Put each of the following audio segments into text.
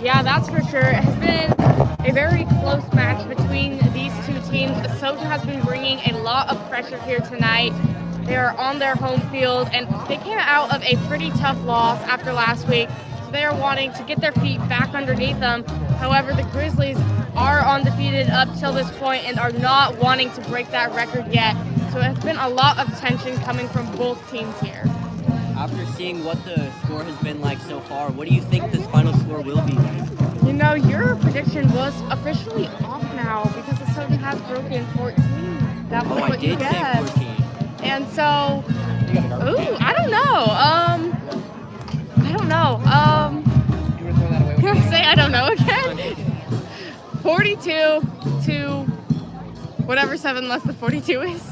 Yeah, that's for sure. It has been a very close match between these two teams. Asotin has been bringing a lot of pressure here tonight. They are on their home field, and they came out of a pretty tough loss after last week. So they are wanting to get their feet back underneath them. However, the Grizzlies are undefeated up till this point and are not wanting to break that record yet. So it's been a lot of tension coming from both teams here. After seeing what the score has been like so far, what do you think this final score will be? You know, your prediction was officially off now because Asotin has broken 14. That was what you guessed. Say 14. And so, I don't know. Can I say I don't know again? 42 to whatever 7 less than 42 is.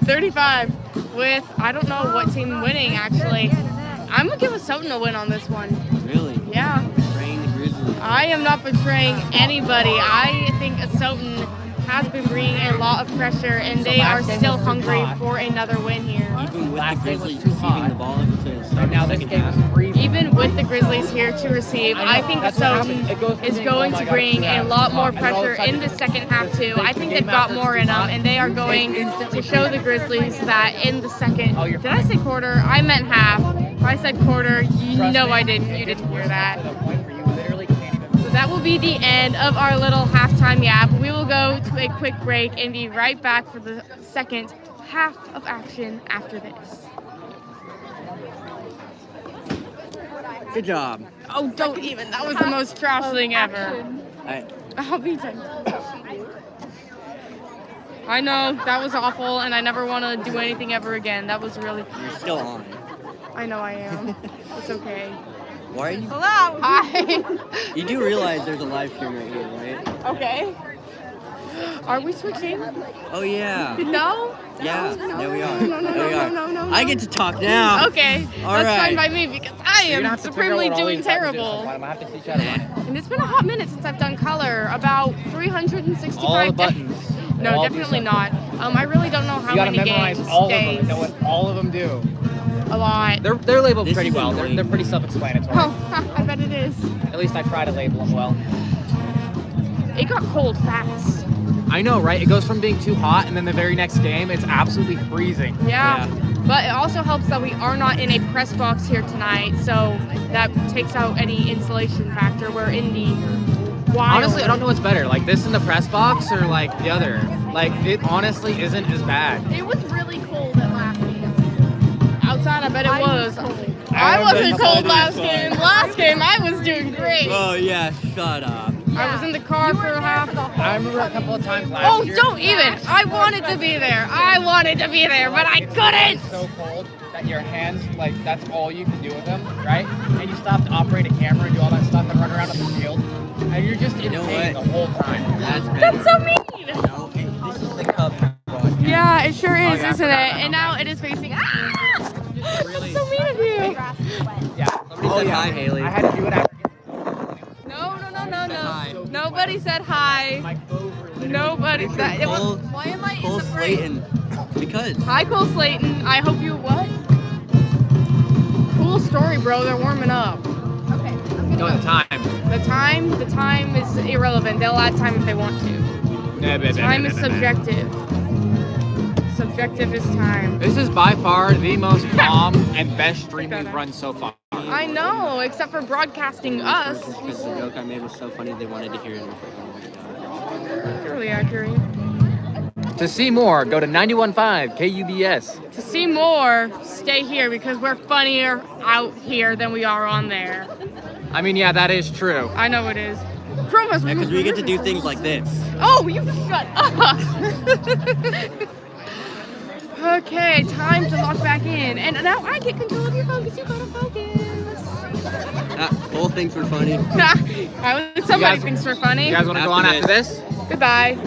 35. With, I don't know what team winning, actually. I'm going to give Asotin a win on this one. Really? Yeah. Betraying the Grizzlies. I am not betraying anybody. I think Asotin has been bringing a lot of pressure, and they are still hungry for another win here. Even with the Grizzlies receiving the ball to start the second half. Even with the Grizzlies here to receive, I think Asotin is going to bring a lot more pressure in the second half too. I think they've got more in them, and they are going to show the Grizzlies that in the second. Did I say quarter? I meant half. If I said quarter, no, I didn't. You didn't hear that. So that will be the end of our little halftime yap. We will go to a quick break and be right back for the second half of action after this. Good job. Oh, don't even. That was the most trash thing ever. I'll be done. I know, that was awful, and I never want to do anything ever again. That was really... You're still on. I know I am. It's okay. Why are you... Hello! Hi! You do realize there's a live stream right here, right? Okay. Are we switching? Oh, yeah. No? Yeah, there we are. No. I get to talk now. Okay, All that's right. fine by me because I am supremely doing terrible. And it's been a hot minute since I've done color, about 365 all the buttons. No, all definitely not. I really don't know how many games. You gotta memorize all of days. them and know what all of them do. A lot. They're labeled This pretty is well. annoying. They're pretty self-explanatory. Oh, I bet it is. At least I try to label them well. It got cold fast. I know, right? It goes from being too hot, and then the very next game, it's absolutely freezing. Yeah. But it also helps that we are not in a press box here tonight, so that takes out any insulation factor. We're in the wild. Honestly, I don't know what's better, like this in the press box or like the other. Like, it honestly isn't as bad. It was really cold at last game. Outside, I bet it was. I wasn't cold last game. Last game, I was doing great. Oh, yeah, shut up. I was in the car for half. I remember a couple of times last year. Oh, don't even. I wanted to be there. But I couldn't. It's so cold that your hands, like, that's all you can do with them, right? And you stop to operate a camera and do all that stuff and run around on the field. And you're just in pain the whole time. That's so mean. No, this is the KUBS broadcast. Yeah, it sure is, yeah, isn't it? And now it is facing. Really? That's so mean of you. Yeah. Somebody said hi, Haley. I had to do it after. No. Hi. Nobody said hi. My clothes were literally Nobody said. Why am I Cole in the break? Slayton. Because. Hi, Cole Slayton. I hope you what? Cool story, bro. They're warming up. Okay. No, the time. The time is irrelevant. They'll add time if they want to. Time is subjective. Subjective is time. This is by far the most calm and best stream we've run so far. I know, except for broadcasting us. Because the joke I made was so funny they wanted to hear it. Fairly accurate. To see more, go to 91.5 KUBS. To see more, stay here because we're funnier out here than we are on there. I mean, yeah, that is true. I know it is. Promise. Because we get to do things like this. Oh, you shut up. Okay, time to lock back in. And now I get control of your phone because you gotta focus. Cole thinks we're funny. Somebody thinks we're funny. You guys want to go on after this? Goodbye.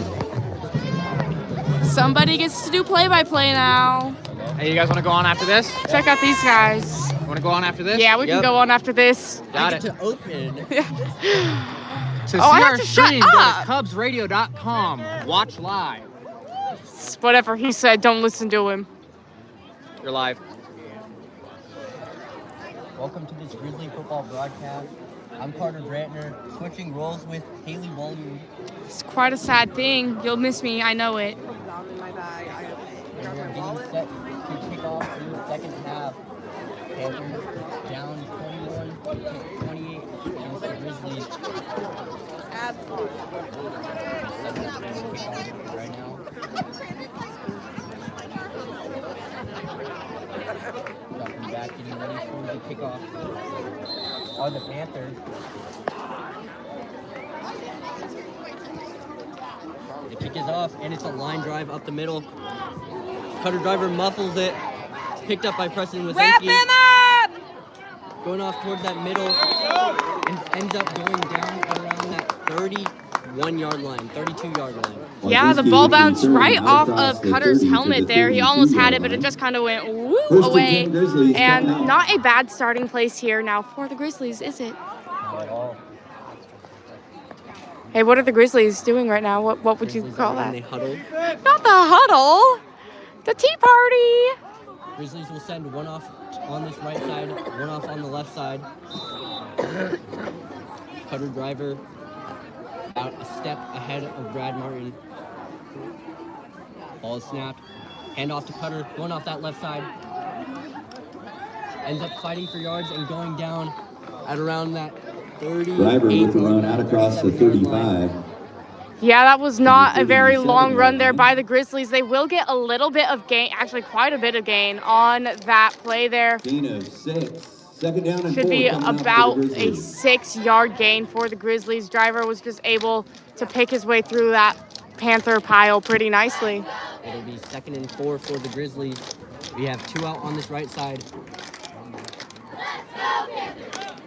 Somebody gets to do play-by-play now. Hey, you guys want to go on after this? Check out these guys. Want to go on after this? Yeah, we can go on after this. Got I it. get to open. To see I have our to shut stream, go up. to KUBSradio.com. Watch live. Whatever he said, don't listen to him. You're live. Welcome to this Grizzly football broadcast. I'm Carter Grantner, switching roles with Haley Ballroom. It's quite a sad thing. You'll miss me, I know it. And we're getting set to kick off the second half. Panthers down 21-28 against the Grizzlies. Right now. Dropping back, getting ready for the kickoff. Are the Panthers. The kick is off, and it's a line drive up the middle. Cutter driver muffles it. Picked up by Preston with Wrap him up! Going off towards that middle, and ends up going down at around that 31-yard line, 32-yard line. Yeah, the ball bounced right off of Cutter's helmet there. He almost had it, but it just kind of went woo away. And not a bad starting place here now for the Grizzlies, is it? Not at all. Hey, what are the Grizzlies doing right now? What would you call that? They huddle. Not the huddle. The tea party. Grizzlies will send one off on this right side, one off on the left side. Cutter driver out a step ahead of Brad Martin. Ball is snapped. Hand off to Cutter, going off that left side. Ends up fighting for yards and going down at around that 30. Driver with the run out across the 35. Yeah, that was not a very long run there by the Grizzlies. They will get a little bit of gain, actually quite a bit of gain on that play there. Gain of 6. Second down and 4. Should be about a 6-yard gain for the Grizzlies. Driver was just able to pick his way through that Panther pile pretty nicely. It'll be 2nd and 4 for the Grizzlies. We have 2 out on this right side.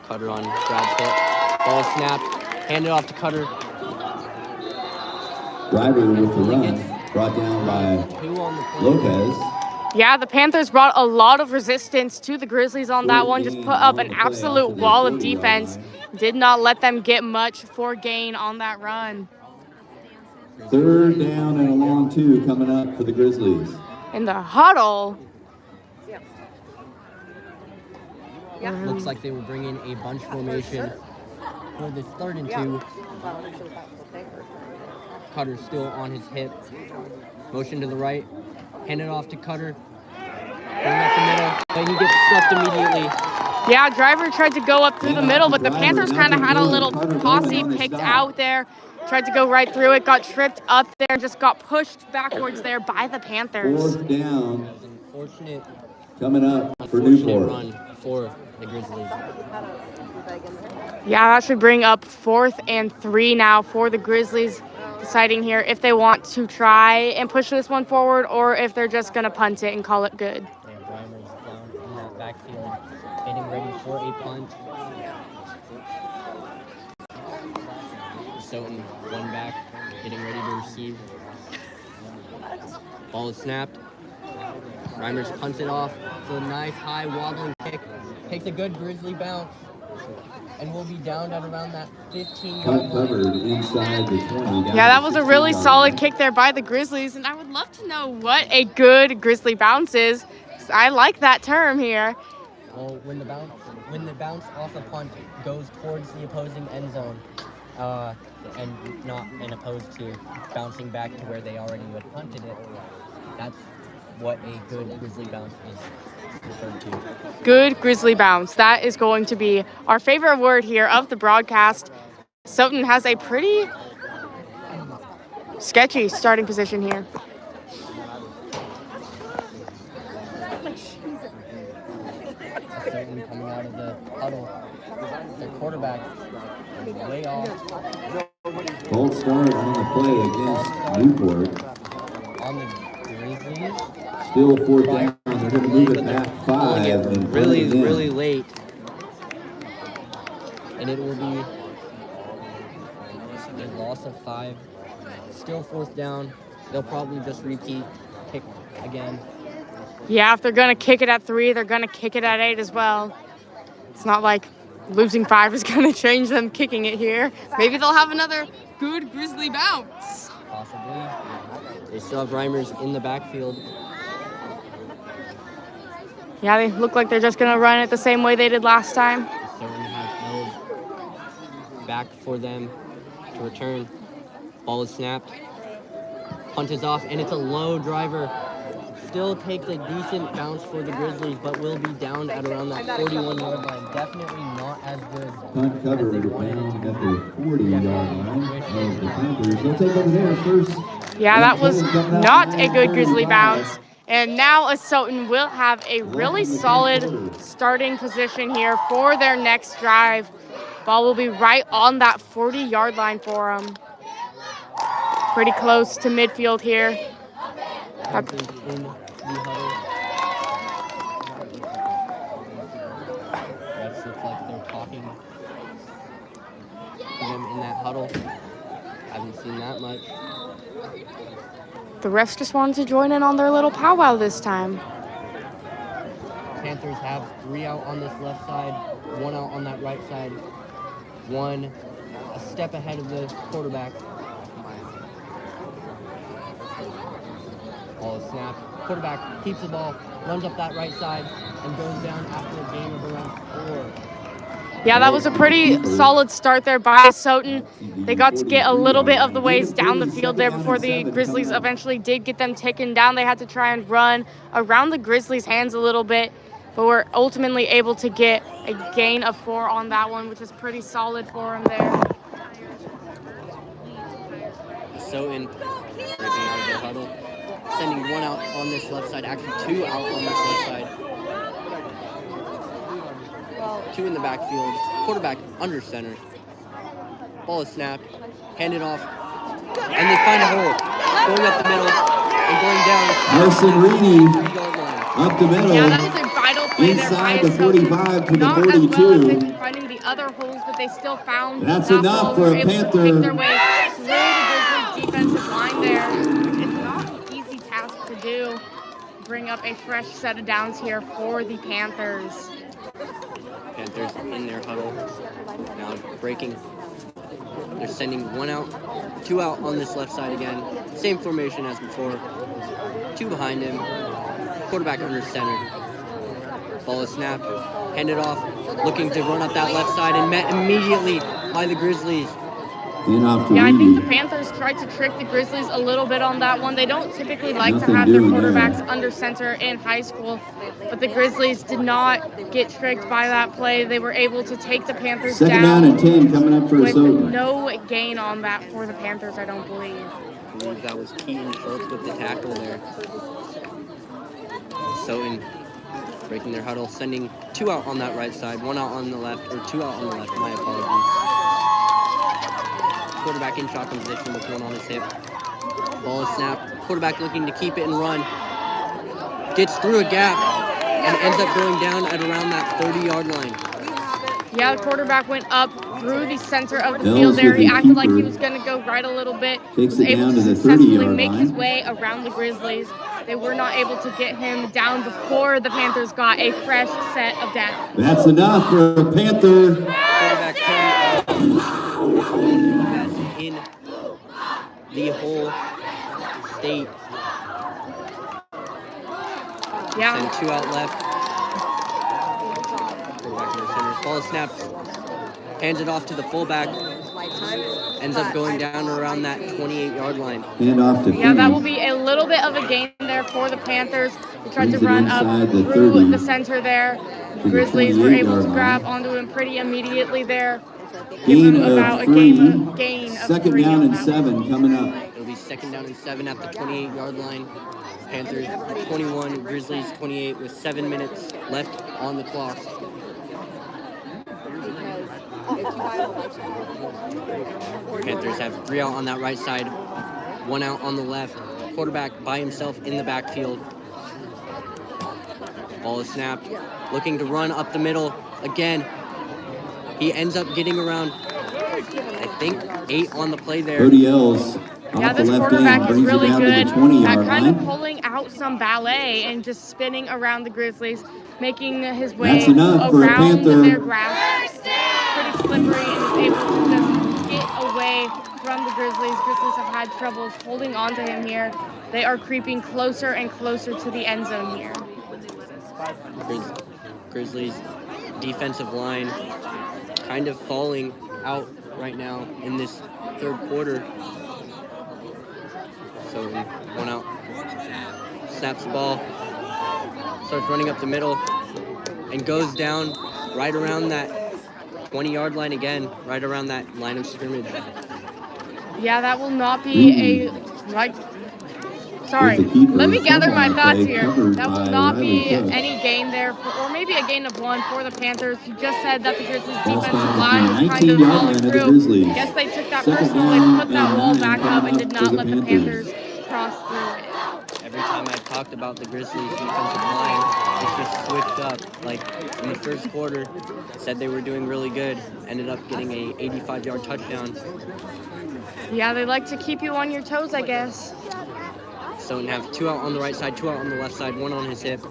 Cutter on Brad's hit. Ball snapped. Handed off to Cutter. Driver with the run. Brought down by 2 on the play. Lopez. Yeah, the Panthers brought a lot of resistance to the Grizzlies on that one. Just put up an absolute wall of defense. Did not let them get much for gain on that run. 3rd down and a long 2 coming up for the Grizzlies. In the huddle. Looks like they will bring in a bunch formation for this 3rd and 2. Cutter still on his hip. Motion to the right. Hand it off to Cutter. Going up the middle. And he gets stuffed immediately. Yeah, driver tried to go up through the middle, but the Panthers kind of had a little posse picked out there. Tried to go right through it, got tripped up there, just got pushed backwards there by the Panthers. 4th down. Unfortunate. Coming up for Newport. Run for the Grizzlies. Yeah, that should bring up 4th and 3 now for the Grizzlies. Deciding here if they want to try and push this one forward or if they're just going to punt it and call it good. Yeah, Reimer's down in that backfield, getting ready for a punt. Asotin, one back, getting ready to receive. Ball is snapped. Reimer's punts it off. It's a nice high wobbling kick. Takes a good Grizzly bounce. And we'll be down at around that 15-yard Covered line. inside the 20. Yeah, that was a really solid kick there by the Grizzlies, and I would love to know what a good Grizzly bounce is. I like that term here. Well, when the bounce off a punt goes towards the opposing end zone, and not opposed to bouncing back to where they already would have punted it, that's what a good Grizzly bounce is referred to. Good Grizzly bounce. That is going to be our favorite word here of the broadcast. Asotin has a pretty sketchy starting position here. Asotin coming out of the huddle. The quarterback is way off. Cold start on the play against Newport. On the Grizzlies. Still 4th down. They're going to move it back 5. And really late. And it will be a loss of 5. Still 4th down. They'll probably just repeat, kick again. Yeah, if they're going to kick it at 3, they're going to kick it at 8 as well. It's not like losing 5 is going to change them kicking it here. Maybe they'll have another good Grizzly bounce. Possibly. They still have Reimers in the backfield. Yeah, they look like they're just going to run it the same way they did last time. Certainly have back for them to return. Ball is snapped. Punt is off, and it's a low driver. Still takes a decent bounce for the Grizzlies, but will be down at around that 41-yard line. Definitely not as good Punt as covered they down wanted it to at be. the 40-yard line of the Panthers. They'll take over there first. Yeah, that was not a good Grizzly bounce. And now Asotin will have a really solid starting position here for their next drive. Ball will be right on that 40-yard line for them. Pretty close to midfield here. Panthers in the huddle. Refs look like they're talking to them in that huddle. Haven't seen that much. The refs just wanted to join in on their little powwow this time. Panthers have 3 out on this left side, 1 out on that right side, 1 a step ahead of the quarterback. Ball is snapped. Quarterback keeps the ball, runs up that right side, and goes down after a gain of around 4. Yeah, that was a pretty solid start there by Asotin. They got to get a little bit of the ways down the field there before the Grizzlies eventually did get them taken down. They had to try and run around the Grizzlies' hands a little bit, but were ultimately able to get a gain of 4 on that one, which is pretty solid for them there. Asotin breaking out of the huddle, sending 1 out on this left side, actually 2 out on this left side. 2 in the backfield. Quarterback under center. Ball is snapped, handed off, and they find a hole. Going up the middle and going down. Carson Reedy 3-yard line. up the middle. Yeah, that was a vital play Inside there the by Asotin. 45 to the Not 42. as well as they can finding the other holes, but they still found That's that enough hole. for Were a able to Panther. make their way through the Grizzlies' defensive line there. It's not an easy task to do. Bring up a fresh set of downs here for the Panthers. Panthers in their huddle. Now breaking. They're sending 1 out, 2 out on this left side again. Same formation as before. 2 behind him. Quarterback under center. Ball is snapped, handed off, looking to run up that left side and met immediately by the Grizzlies. And off to Yeah, I think Reedy. the Panthers tried to trick the Grizzlies a little bit on that one. They don't typically like to Nothing have their doing there. quarterbacks under center in high school, but the Grizzlies did not get tricked by that play. They were able to take the Panthers Second down and 10 coming up for with Asotin. no gain on that for the Panthers, I don't believe. I believe that was Keaton Schultz with the tackle there. Asotin breaking their huddle, sending 2 out on that right side, 1 out on the left, or 2 out on the left, my apologies. Quarterback in shotgun position with 1 on his hip. Ball is snapped. Quarterback looking to keep it and run. Gets through a gap and ends up going down at around that 30-yard line. Yeah, the quarterback went up through the center of the Ellis field there. with He the acted like he keeper. was going to go right a little bit. Takes Was it able down to to the successfully 30-yard make his line. way around the Grizzlies. They were not able to get him down before the Panthers got a fresh set of downs. That's enough for a Panther. Quarterback Cody best in the whole state. Yeah. Send 2 out left. Quarterback in the center. Ball is snapped. Hands it off to the fullback. Ends up going down around that 28-yard line. And off to Yeah, that will Phoenix. be a little bit of a gain there for the Panthers. They tried to Brings it run up inside the through 30 the center there. the Grizzlies were able to 28-yard grab line. onto him pretty immediately there. Give Gain him about of a 3. gain of Second 3 down on and that 7 coming up. It'll be 2nd down and 7 at the 28-yard line. Panthers 21, Grizzlies 28 with 7 minutes left on the clock. Panthers have 3 out on that right side, 1 out on the left. Quarterback by himself in the backfield. Ball is snapped, looking to run up the middle again. He ends up getting around, I think, 8 on the play there. Cody Ells Yeah, off the this left quarterback end is brings it really down good to the 20-yard at kind of line. pulling out some ballet and just spinning around the Grizzlies, making his way That's enough for a around Panther. their grasp. Pretty slippery and is able to just get away from the Grizzlies. Grizzlies have had troubles holding on to him here. They are creeping closer and closer to the end zone here. Grizzlies defensive line kind of falling out right now in this third quarter. So one out, snaps the ball, starts running up the middle, and goes down right around that 20-yard line again, right around that line of scrimmage. Yeah, that will not be sorry, let me gather my thoughts here. That will not be any gain there, or maybe a gain of 1 for the Panthers. You just said that the Grizzlies' defensive line was kind of falling through. Guess they took that personal. They put that wall back up and did not let the Panthers cross through it. Every time I've talked about the Grizzlies' defensive line, it's just switched up. Like in the first quarter, said they were doing really good, ended up getting a 85-yard touchdown. Yeah, they like to keep you on your toes, I guess. So we have 2 out on the right side, 2 out on the left side, 1 on his hip.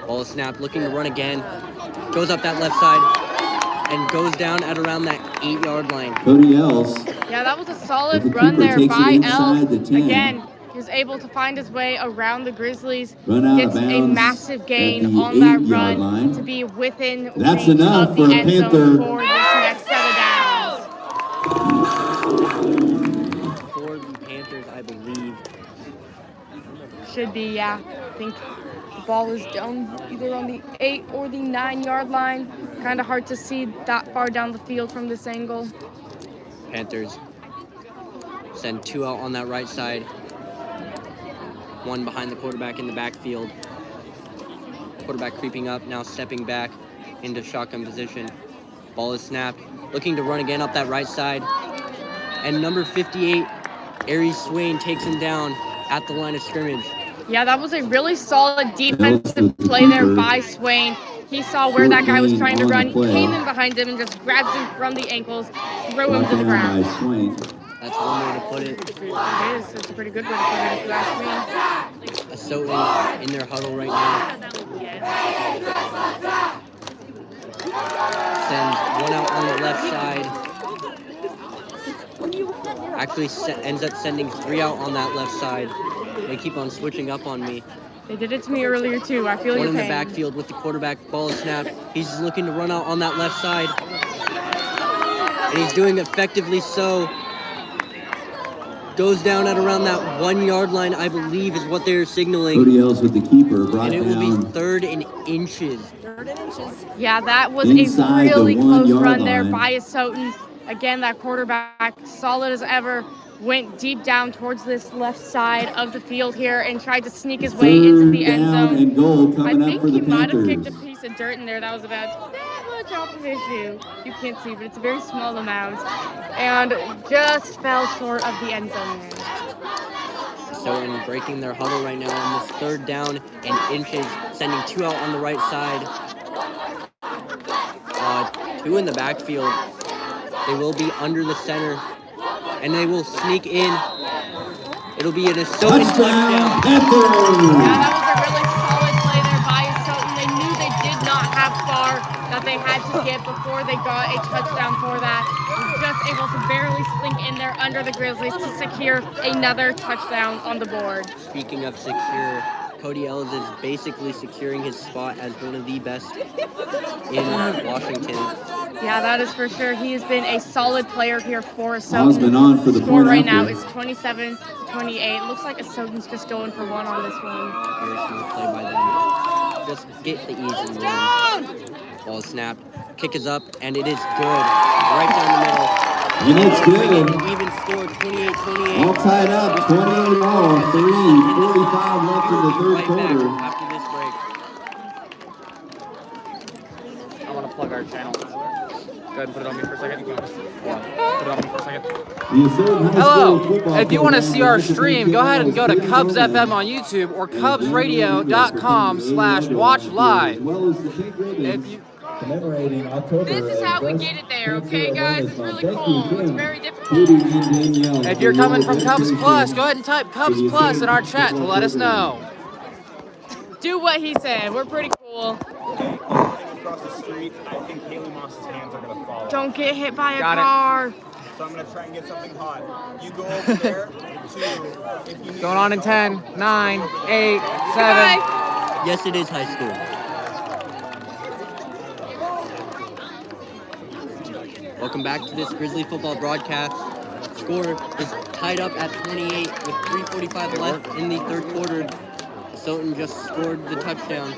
Ball is snapped, looking to run again. Goes up that left side and goes down at around that 8-yard line. Cody Els. Yeah, that was a solid run there by Els. Again, he was able to find his way around the Grizzlies. Gets a massive gain on that run to be within That's reach enough of the for a end zone Panther. for this next set of downs. For the Panthers, I believe. Should be, yeah. I think the ball is down either on the 8 or the 9-yard line. Kind of hard to see that far down the field from this angle. Panthers send 2 out on that right side. 1 behind the quarterback in the backfield. Quarterback creeping up, now stepping back into shotgun position. Ball is snapped, looking to run again up that right side. And number 58, Aries Swain, takes him down at the line of scrimmage. Yeah, that was a really solid defensive play there by Swain. He saw where that guy was trying to run, came in behind him and just grabbed him from the ankles, threw him to the ground. That's one way to put it. It is. It's a pretty good way to put it, if you ask me. Asotin in their huddle right now. Sends 1 out on the left side. Actually ends up sending 3 out on that left side. They keep on switching up on me. They did it to me earlier too. I feel your pain. 1 in the backfield with the quarterback. Ball is snapped. He's just looking to run out on that left side. And he's doing effectively so. Goes down at around that 1-yard line, I believe, is what they're signaling. Cody Els with the keeper, brought and it will down. be 3rd and inches. Yeah, that was Inside a really the close 1-yard run there line. by Asotin. Again, that quarterback, solid as ever, went deep down towards this left side of the field here and tried to sneak his way into the end down zone. and goal I coming up think for he the might have Panthers. kicked a piece of dirt in there. That was about that much off of his shoe. You can't see, but it's a very small amount. And just fell short of the end zone there. So in breaking their huddle right now on this 3rd down and inches, sending 2 out on the right side. 2 in the backfield. They will be under the center, and they will sneak in. It'll be an Asotin touchdown. Yeah, that was a really solid play there by Asotin. They knew they did not have far that they had to get before they got a touchdown for that. Just able to barely slink in there under the Grizzlies to secure another touchdown on the board. Speaking of secure, Cody Els is basically securing his spot as one of the best in Washington. Yeah, that is for sure. He has been a solid player here for Asotin. Osman on for the score point right now after. is 27-28. Looks like Asotin's just going for 1 on this one. Very smooth play by them. Just get the easy win. Ball is snapped. Kick is up, and it is good. Right down the middle. And it's good. Even score, 28-28. All tied up, 28 all, 3:45 left in the third Right quarter. back after this break. I want to plug our channel. Go ahead and put it on me for a second. Put it on me for a second. Hello! If you want to see our stream, go ahead and go to KUBS FM on YouTube or KUBSradio.com/watchlive. If you Commemorating October. This is how we get it there, okay, guys? It's really cool. It's very difficult. If you're coming from KUBS Plus, go ahead and type KUBS Plus in our chat to let us know. Do what he said. We're pretty cool. Across the street, I think Haley Moss's hands are going to fall off. Don't get hit by a Got it. car. So I'm going to try and get something hot. You go over there to, if you need Going on in 10, 9, 8, 7. Bye. Yes, it is high school. Welcome back to this Grizzly football broadcast. Score is tied up at 28 with 3:45 left in the third quarter. Asotin just scored the touchdown.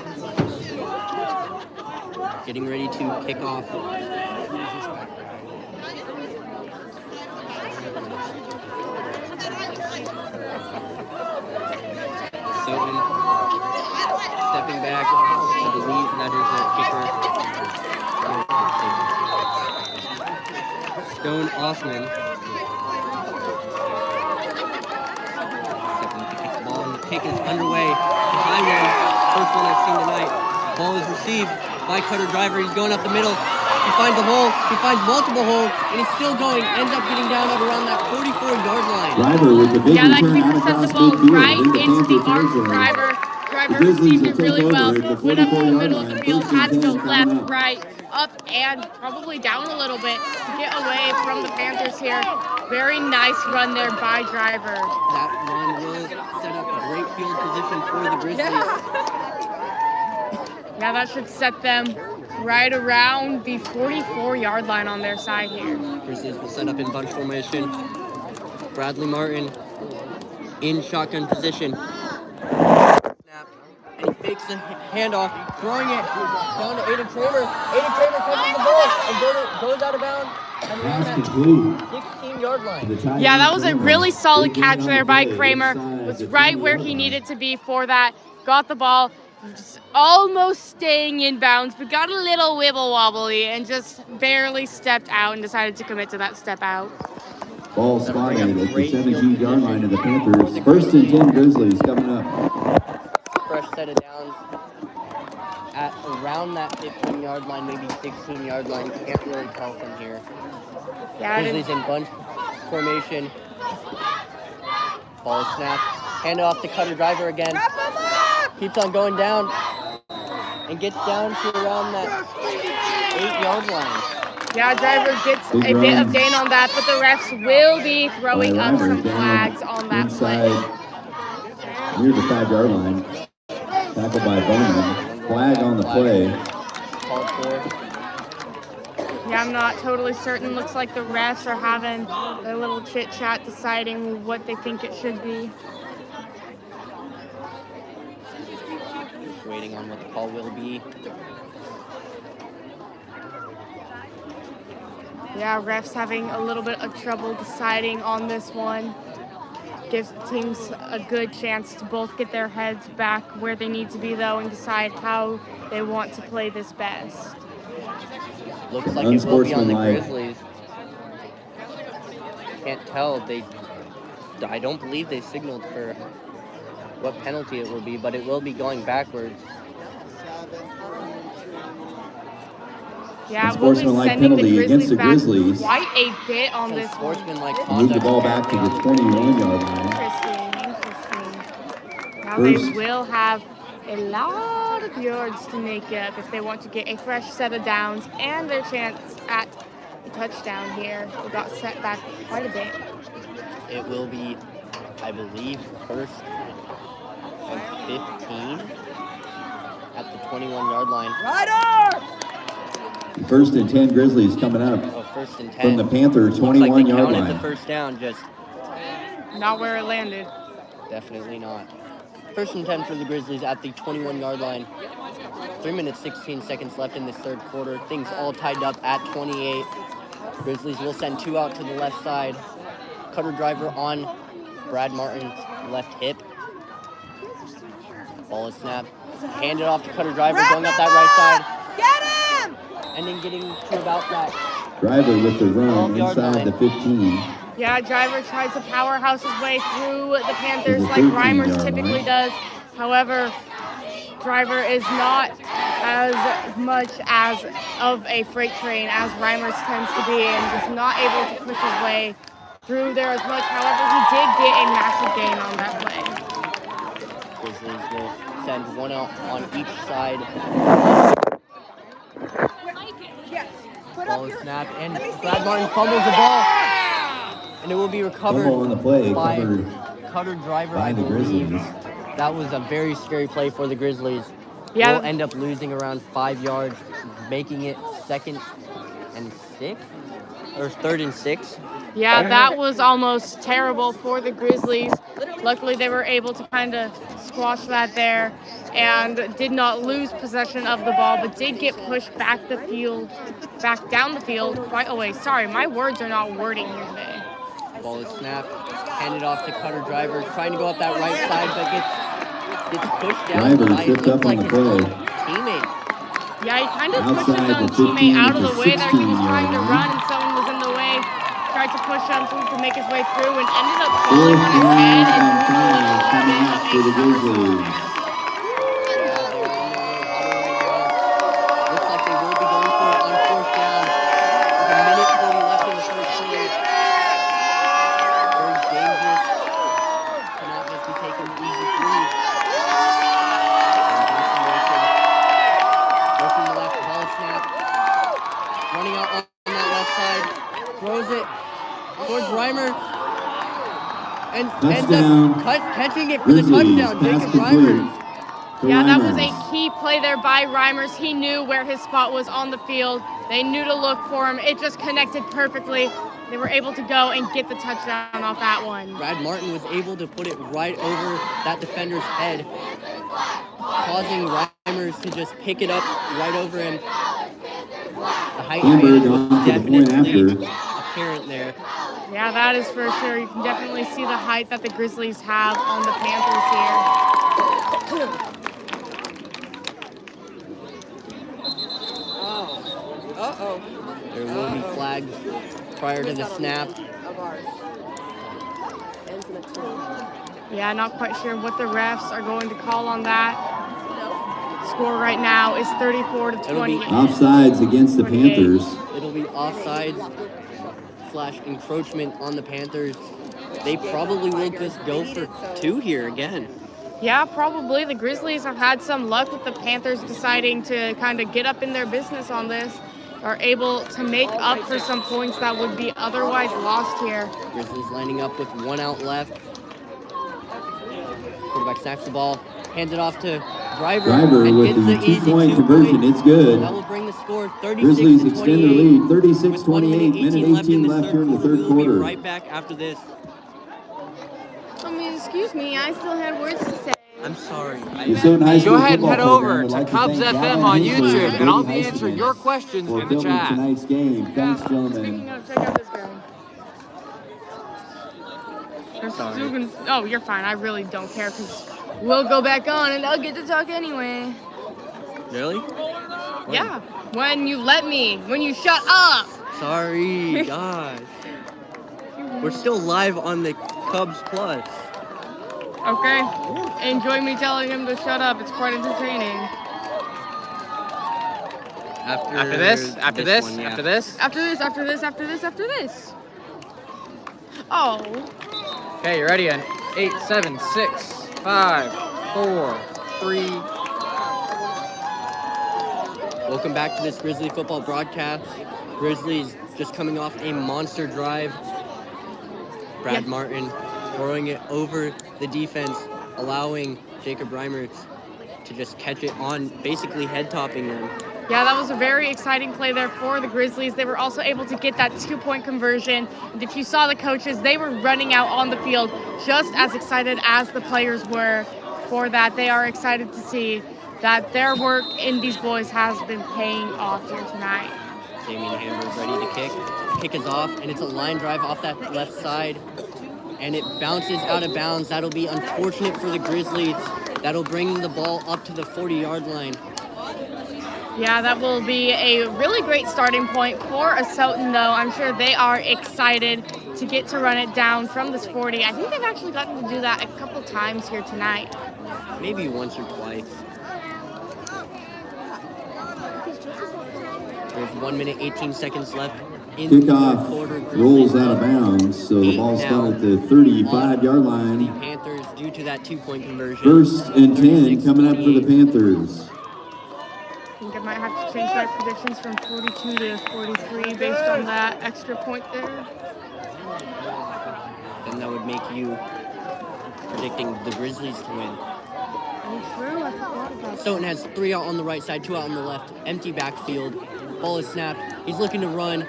Getting ready to kick off. Asotin stepping back. I believe that is their kicker. Stone Osman. Stepping to kick the ball, and the kick is underway. The highway, first one I've seen tonight. Ball is received by Cutter Driver. He's going up the middle. He finds a hole. He finds multiple holes, and he's still going. Ends up getting down at around that 44-yard line. Driver with the big Yeah, that return kicker out sent the across ball midfield. right Lead the into the Panthers arms of territory. Driver. The Driver Grizzlies received will it take really over well. at the Went up to the 44-yard middle of line. the field, First and had to 10 go coming left, up. right, up, and probably down a little bit to get away from the Panthers here. Very nice run there by Driver. That run will set up a great field position for the Grizzlies. Yeah, that should set them right around the 44-yard line on their side here. Grizzlies will set up in bunch formation. Bradley Martin in shotgun position. Snap. And he fakes the handoff, throwing it down to Aiden Kramer. Aiden Kramer catches the ball and goes out of bounds. And around Pass that complete. 16-yard line. Yeah, that was a really solid catch there by Kramer. Was right where he needed to be for that. Got the ball, just almost staying in bounds, but got a little wibble wobbly and just barely stepped out and decided to commit to that step out. Ball spotted at the 17-yard line of the Panthers. First and 10 Grizzlies coming up. Fresh set of downs at around that 15-yard line, maybe 16-yard line. Can't really tell from here. Yeah, Grizzlies in bunch formation. Ball is snapped. Hand it off to Cutter Driver again. Keeps on going down and gets down to around that 8-yard line. Yeah, Driver gets a bit of gain on that, but the refs will be throwing up some flags on that play. Near the 5-yard line. Tackled by Bowman. Flag on the play. Called for. Yeah, I'm not totally certain. Looks like the refs are having a little chit-chat deciding what they think it should be. Just waiting on what the call will be. Yeah, refs having a little bit of trouble deciding on this one. Gives the teams a good chance to both get their heads back where they need to be, though, and decide how they want to play this best. Looks like it will be on the Unsportsmanlike. Grizzlies. Can't tell. I don't believe they signaled for what penalty it will be, but it will be going backwards. Yeah, we'll be Unsportsmanlike sending the penalty against Grizzlies the back Grizzlies. quite a bit on this one. Sportsmanlike Move conduct. the ball back to the 21-yard line. Interesting. Now First. they will have a lot of yards to make up if they want to get a fresh set of downs and their chance at a touchdown here. They got set back quite a bit. It will be, I believe, first and 15 at the 21-yard line. First and 10 Grizzlies coming up Oh, first and 10. from the Panther Looks like they 21-yard counted the line. first down, just Not where it landed. definitely not. First and 10 for the Grizzlies at the 21-yard line. 3 minutes, 16 seconds left in this third quarter. Things all tied up at 28. Grizzlies will send two out to the left side. Cutter Driver on Brad Martin's left hip. Ball is snapped. Handed off to Cutter Driver, going up that right side. Get him! And then getting to about that. Driver with the run 12-yard inside line. the 15. Yeah, Driver tries to powerhouse his way through the Panthers like 13-yard Reimers line. typically does. However, Driver is not as much as of a freight train as Reimers tends to be and is not able to push his way through there as much. However, he did get a massive gain on that play. Grizzlies will send one out on each side. Ball is snapped, and Brad Martin fumbles the ball. And it will be recovered Fumble on the play, by covered Cutter Driver, by I the believe. Grizzlies. That was a very scary play for the Grizzlies. Yeah. We'll end up losing around 5 yards, making it 2nd and 6. or 3rd and 6. Yeah, that was almost terrible for the Grizzlies. Luckily, they were able to kind of squash that there and did not lose possession of the ball, but did get pushed back down the field quite a way. Sorry, my words are not wording here today. Ball is snapped, handed off to Cutter Driver, trying to go up that right side, but gets pushed down Driver by tripped up on the his play. own teammate. Yeah, he kind of pushed his Outside own the 15 teammate out of to the way there. He was 16 trying to yard run line. and someone was in the way. Tried to push him so he could make his way through and ended up falling Fourth on his down head and and 5 coming up for the Grizzlies. Looks like they will be going for it on 4th down. With a minute 40 left in the first quarter. Very dangerous. Cannot just be taking the easy 3. Working the left, ball snap. Running out on that left side. Throws it towards Reimer. And ends Touchdown. up catching it for the Grizzlies, touchdown. pass Jacob complete. Reimer. Yeah, that was Reimers. a key play there by Reimers. He knew where his spot was on the field. They knew to look for him. It just connected perfectly. They were able to go and get the touchdown off that one. Brad Martin was able to put it right over that defender's head, causing Reimers to just pick it up right over him. The height Hamburg advantage was on to the point definitely after. apparent there. Yeah, that is for sure. You can definitely see the height that the Grizzlies have on the Panthers here. There will be flags prior to the snap. Yeah, not quite sure what the refs are going to call on that. Score right now is 34 to 20. Offsides against the 28. Panthers. It'll be offsides / encroachment on the Panthers. They probably will just go for 2 here again. Yeah, probably. The Grizzlies have had some luck with the Panthers deciding to kind of get up in their business on this. Are able to make up for some points that would be otherwise lost here. Grizzlies lining up with 1 out left. Quarterback snaps the ball, hands it off to Driver Driver and with gets the the easy 2-point 2 conversion. points. It's good. That will bring the score 36 Grizzlies to extend 28. their lead. With 36-28. 1 minute Minute 18 left here in the third We'll quarter. be right back after this. Excuse me, I still had words to say. I'm sorry. The Asotin High Go School ahead and football head program over would to like to KUBS thank FM Gavin on Hensley YouTube, and and I'll Brady be answering Heisman your questions for in the filming chat. tonight's game. Thanks, Speaking gentlemen. of, check out this girl. Oh, you're fine. I really don't care because we'll go back on and I'll get to talk anyway. Really? Yeah, when you let me, when you shut up. Sorry, gosh. We're still live on the KUBS Plus. Okay, enjoy me telling him to shut up. It's quite entertaining. After this? After this. Oh, Okay, you ready? On 8, 7, 6, 5, 4, 3. Welcome back to this Grizzly football broadcast. Grizzlies just coming off a monster drive. Brad Martin throwing it over the defense, allowing Jacob Reimer to just catch it on, basically head-topping them. yeah, that was a very exciting play there for the Grizzlies. They were also able to get that 2-point conversion. And if you saw the coaches, they were running out on the field just as excited as the players were for that. They are excited to see that their work in these boys has been paying off here tonight. Damien Hamburg ready to kick. Kick is off, and it's a line drive off that left side. And it bounces out of bounds. That'll be unfortunate for the Grizzlies. That'll bring the ball up to the 40-yard line. Yeah, that will be a really great starting point for Asotin, though. I'm sure they are excited to get to run it down from this 40. I think they've actually gotten to do that a couple times here tonight. Maybe once or twice. There's 1 minute, 18 seconds left in the third quarter. Kickoff rolls out of bounds, so the ball's spun at the 35-yard The line. Panthers, due to that 2-point conversion. First and 10 coming up for the Panthers. I think I might have to change my predictions from 42 to 43 based on that extra point there. Then that would make you predicting the Grizzlies to win. Oh, true. I forgot about that. Asotin has 3 out on the right side, 2 out on the left. Empty backfield. Ball is snapped. He's looking to run.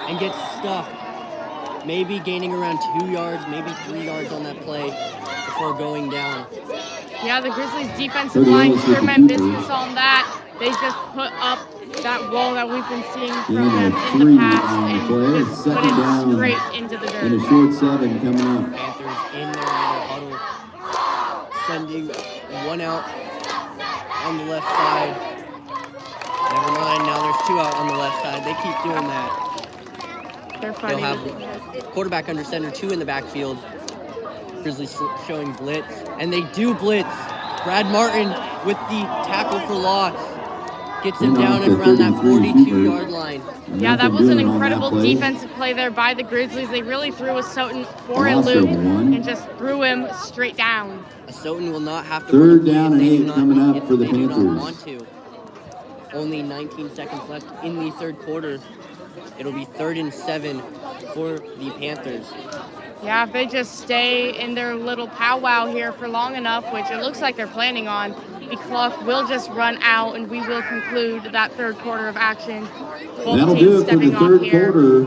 and gets stuffed. Maybe gaining around 2 yards, maybe 3 yards on that play before going down. Yeah, the Grizzlies defensive line sure meant business on that. They just put up that wall that we've been seeing from them in the past and just put it straight into the And a dirt. short 7 coming up. Panthers in their little huddle, sending one out on the left side. Never mind, now there's 2 out on the left side. They keep doing that. They're They'll funny. have quarterback under center, 2 in the backfield. Grizzlies showing blitz, and they do blitz. Brad Martin with the tackle for loss. Gets him down at around that 42-yard line. Yeah, that was an incredible defensive play there by the Grizzlies. They really threw Asotin for a loop and just threw him straight down. Asotin will not have to Third run down and 8 coming up for the they do not Panthers. want to. Only 19 seconds left in the third quarter. It'll be 3rd and 7 for the Panthers. Yeah, if they just stay in their little powwow here for long enough, which it looks like they're planning on, the clock will just run out and we will conclude that third quarter of action. Both That'll teams do it for stepping the off third here. quarter.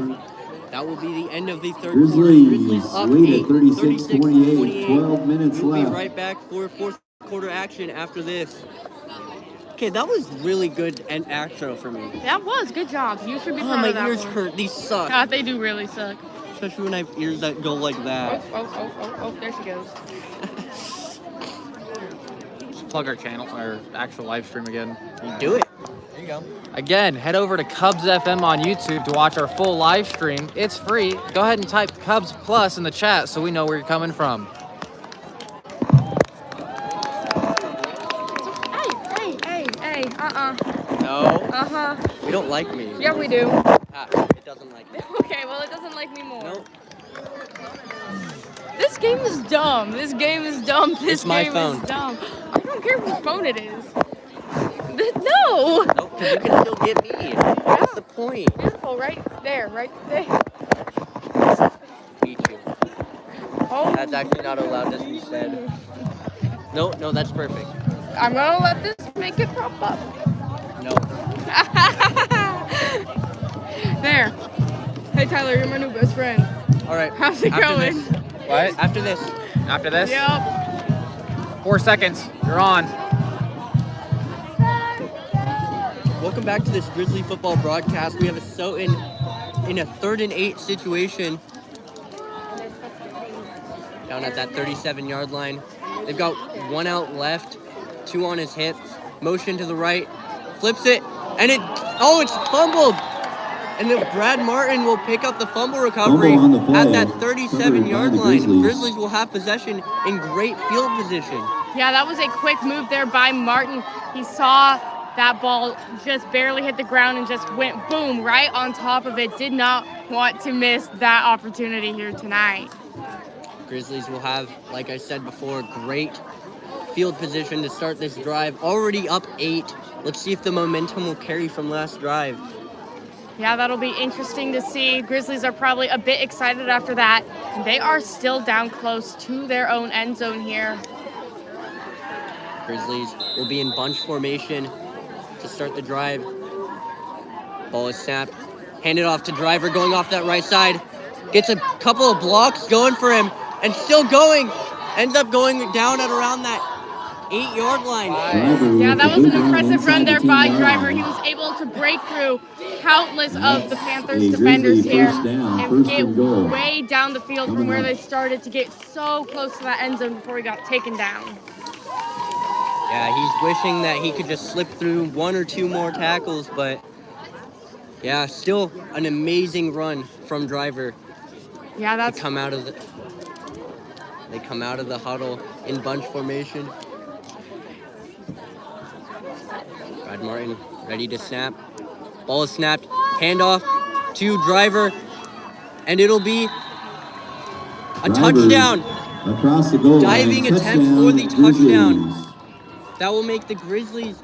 That will be the end of the third Grizzlies quarter. lead at 36-28, 12 minutes We'll left. be right back for fourth quarter action after this. Okay, that was really good and outro for me. That was good job. You should be Oh, proud of my that ears one. hurt. These suck. God, they do really suck. Especially when I have ears that go like that. Oh, there she goes. Plug our channel, our actual live stream again. Do it. There you go. Again, head over to KUBS FM on YouTube to watch our full live stream. It's free. Go ahead and type KUBS Plus in the chat so we know where you're coming from. Hey, No. Uh-huh. We don't like me. Yeah, we do. Ah, it doesn't like me. Okay, well, it doesn't like me more. Nope. This game is dumb. This game is dumb. This It's my game phone. is dumb. I don't care whose phone it is. No! Nope, because you can still get me. That's the point. Beautiful, right there, right there. Beat you. Oh, That's actually not allowed to be said. No, that's perfect. I'm gonna let this make it pop up. No. There. Hey, Tyler, you're my new best friend. All right. How's it after going? This, What? after this. After this? Yep. 4 seconds. You're on. Welcome back to this Grizzly football broadcast. We have Asotin in a 3rd and 8 situation. Down at that 37-yard line. They've got 1 out left, 2 on his hips. Motion to the right, flips it, and it's fumbled. And then Brad Martin will pick up the fumble recovery Fumble on the play. at that 37-yard Covered by the line. Grizzlies. Grizzlies will have possession in great field position. Yeah, that was a quick move there by Martin. He saw that ball just barely hit the ground and just went boom right on top of it. Did not want to miss that opportunity here tonight. Grizzlies will have, like I said before, great field position to start this drive. Already up 8. Let's see if the momentum will carry from last drive. Yeah, that'll be interesting to see. Grizzlies are probably a bit excited after that. They are still down close to their own end zone here. Grizzlies will be in bunch formation to start the drive. Ball is snapped. Handed off to Driver going off that right side. Gets a couple of blocks going for him and still going. Ends up going down at around that 8-yard line. Yeah, that was an impressive run there by Driver. He was able to break through countless of the Panthers defenders here and get way down the field from where they started to get so close to that end zone before he got taken down. Yeah, he's wishing that he could just slip through 1 or 2 more tackles, but yeah, still an amazing run from Driver. Yeah, They come out of the huddle in bunch formation. Brad Martin ready to snap. Ball is snapped. Handoff to Driver, and it'll be a touchdown. Across the goal line. Diving attempt for the touchdown. That will make the Grizzlies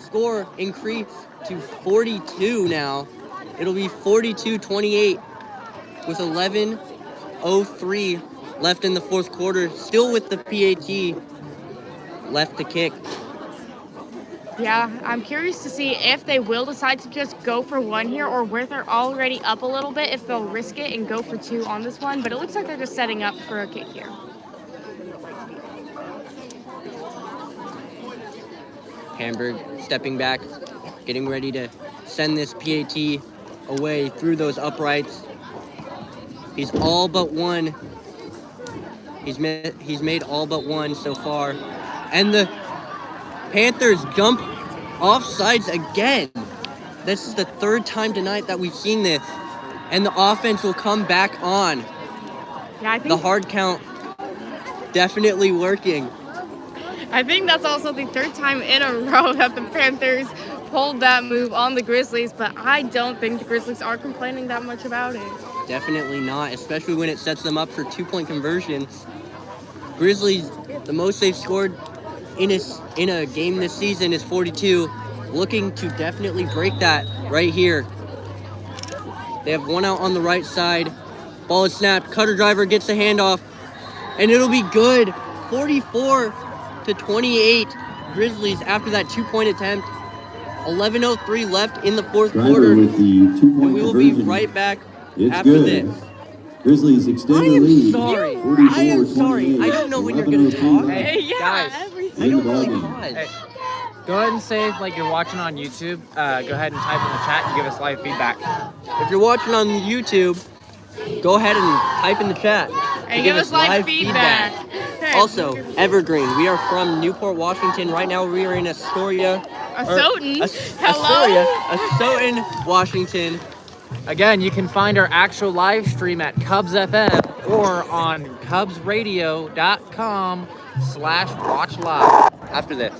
score increase to 42 now. It'll be 42-28 with 11:03 left in the fourth quarter. Still with the PAT left to kick. Yeah, I'm curious to see if they will decide to just go for one here or where they're already up a little bit, if they'll risk it and go for two on this one. But it looks like they're just setting up for a kick here. Hamburg stepping back, getting ready to send this PAT away through those uprights. He's all but one. He's made all but one so far. And the Panthers jump off sides again. This is the third time tonight that we've seen this. And the offense will come back on. Yeah, I think the hard count definitely working. I think that's also the third time in a row that the Panthers pulled that move on the Grizzlies, but I don't think the Grizzlies are complaining that much about it. Definitely not, especially when it sets them up for 2-point conversions. Grizzlies, the most they've scored in a game this season is 42, looking to definitely break that right here. They have one out on the right side. Ball is snapped. Cutter driver gets the handoff, and it'll be good. 44-28 Grizzlies after that 2-point attempt. 11:03 left in the fourth Driver quarter. with the 2-point And we will be conversion. right back It's after good. this. Grizzlies extend I the am lead. sorry. 44-28. I am sorry. I don't know when you're gonna 11:02 talk. left. Yeah, guys, every I don't the really ballgame. pause. Hey, go ahead and say like you're watching on YouTube. Go ahead and type in the chat and give us live feedback. If you're watching on YouTube, go ahead and type in the chat and give us live feedback. Okay. Also, Evergreen. We are from Newport, Washington. Right now we are in Astoria. Asotin. Astoria, Asotin, Washington. Again, you can find our actual live stream at KUBS FM or on KUBSradio.com/watchlive. After this.